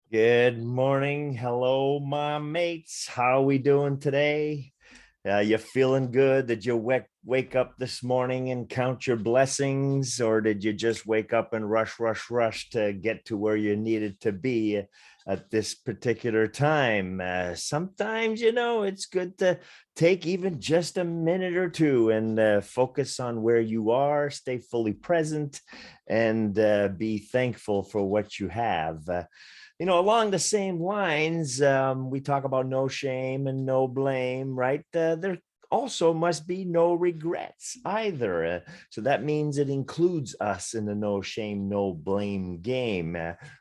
Good morning. Hello, my mates. How are we doing today? You feeling good? Did you wake up this morning and count your blessings, or did you just wake up and rush to get to where you needed to be at this particular time? Sometimes, it's good to take even just a minute or two and focus on where you are, stay fully present, and be thankful for what you have. Along the same lines, we talk about no shame and no blame, right? There also must be no regrets either. So that means it includes us in the no shame, no blame game.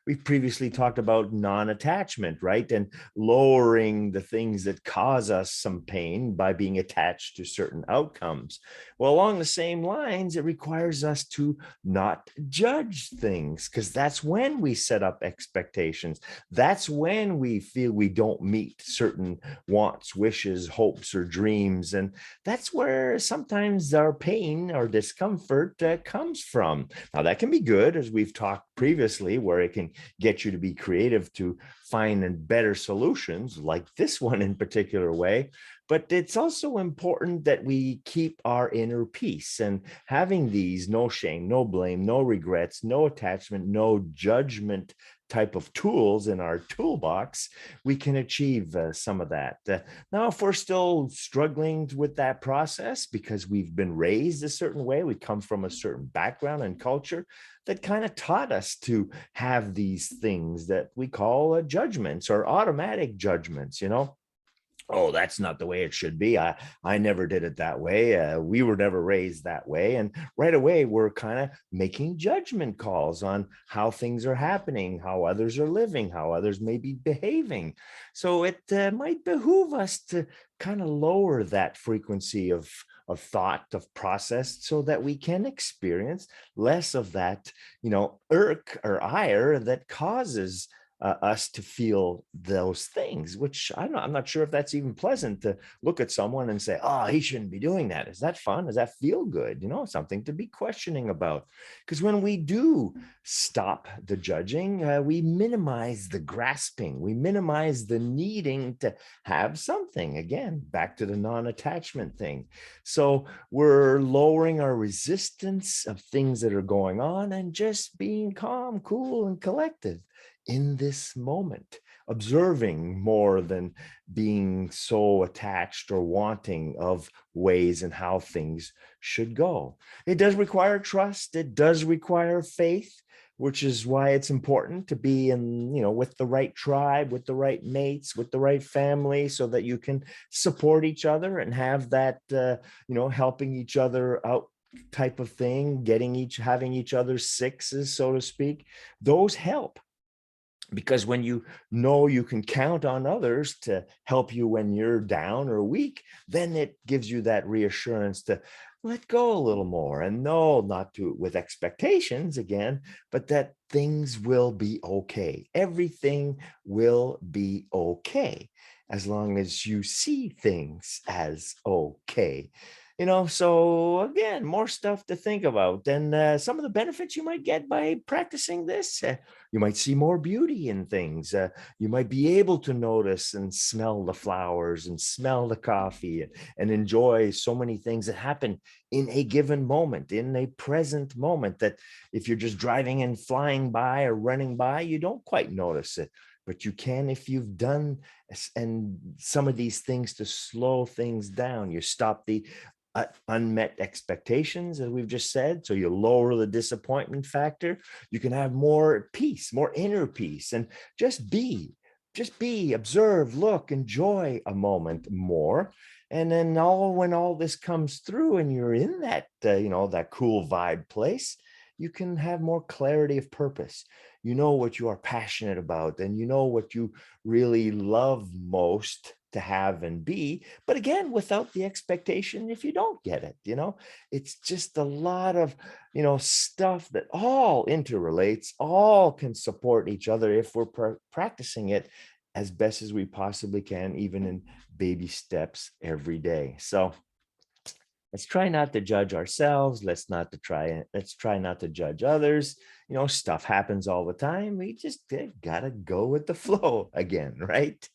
We've previously talked about non attachment, right? And lowering the things that cause us some pain by being attached to certain outcomes. Well, along the same lines, it requires us to not judge things, because that's when we set up expectations. That's when we feel we don't meet certain wants, wishes, hopes, or dreams. And that's where sometimes our pain or discomfort comes from. Now, that can be good, as we've talked previously, where it can get you to be creative to find better solutions, like this one in particular way. But it's also important that we keep our inner peace, and having these no shame, no blame, no regrets, no attachment, no judgment type of tools in our toolbox, we can achieve some of that. Now, if we're still struggling with that process because we've been raised a certain way, we come from a certain background and culture that kind of taught us to have these things that we call judgments or automatic judgments. Oh, that's not the way it should be. I never did it that way. We were never raised that way. And right away, we're kind of making judgment calls on how things are happening, how others are living, how others may be behaving. So it might behoove us to kind of lower that frequency of thought, of process, so that we can experience less of that, irk or ire that causes us to feel those things, which I'm not sure if that's even pleasant to look at someone and say, oh, he shouldn't be doing that. Is that fun? Does that feel good? Something to be questioning about. Because when we do stop the judging, we minimize the grasping, we minimize the needing to have something. Again, back to the non attachment thing. So we're lowering our resistance of things that are going on and just being calm, cool, and collected in this moment, observing more than being so attached or wanting of ways and how things should go. It does require trust. It does require faith, which is why it's important to be with the right tribe, with the right mates, with the right family, so that you can support each other and have that, helping each other out type of thing, having each other's sixes, so to speak. Those help, because when you know you can count on others to help you when you're down or weak, then it gives you that reassurance to let go a little more and know, not to with expectations again, but that things will be okay. Everything will be okay as long as you see things as okay. So again, more stuff to think about. And some of the benefits you might get by practicing this: you might see more beauty in things. You might be able to notice and smell the flowers and smell the coffee, and enjoy so many things that happen in a given moment, in a present moment, that if you're just driving and flying by or running by, you don't quite notice it. But you can if you've done and some of these things to slow things down. You stop the unmet expectations, as we've just said. So you lower the disappointment factor. You can have more peace, more inner peace, and just be, observe, look, enjoy a moment more. And then when all this comes through and you're in that, that cool vibe place, you can have more clarity of purpose. You know what you are passionate about, and you know what you really love most to have and be. But again, without the expectation, if you don't get it, it's just a lot of, stuff that all interrelates, all can support each other if we're practicing it as best as we possibly can, even in baby steps every day. So Let's try not to judge ourselves. Let's try not to judge others. Stuff happens all the time. We just gotta go with the flow again, right?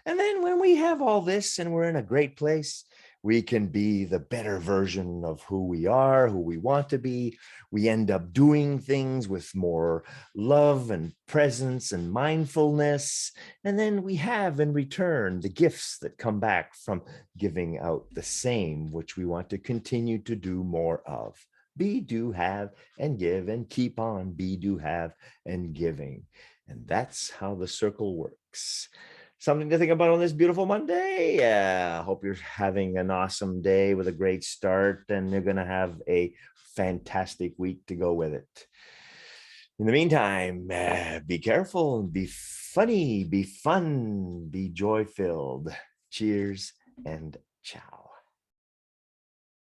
And then when we have all this and we're in a great place, we can be the better version of who we are, who we want to be. We end up doing things with more love and presence and mindfulness. And then we have in return the gifts that come back from giving out the same, which we want to continue to do more of. Be, do, have, and give, and keep on be, do, have, and giving. And that's how the circle works. Something to think about on this beautiful Monday. Yeah, hope you're having an awesome day with a great start, and you're going to have a fantastic week to go with it. In the meantime, be careful, be funny, be fun, be joy filled. Cheers and ciao.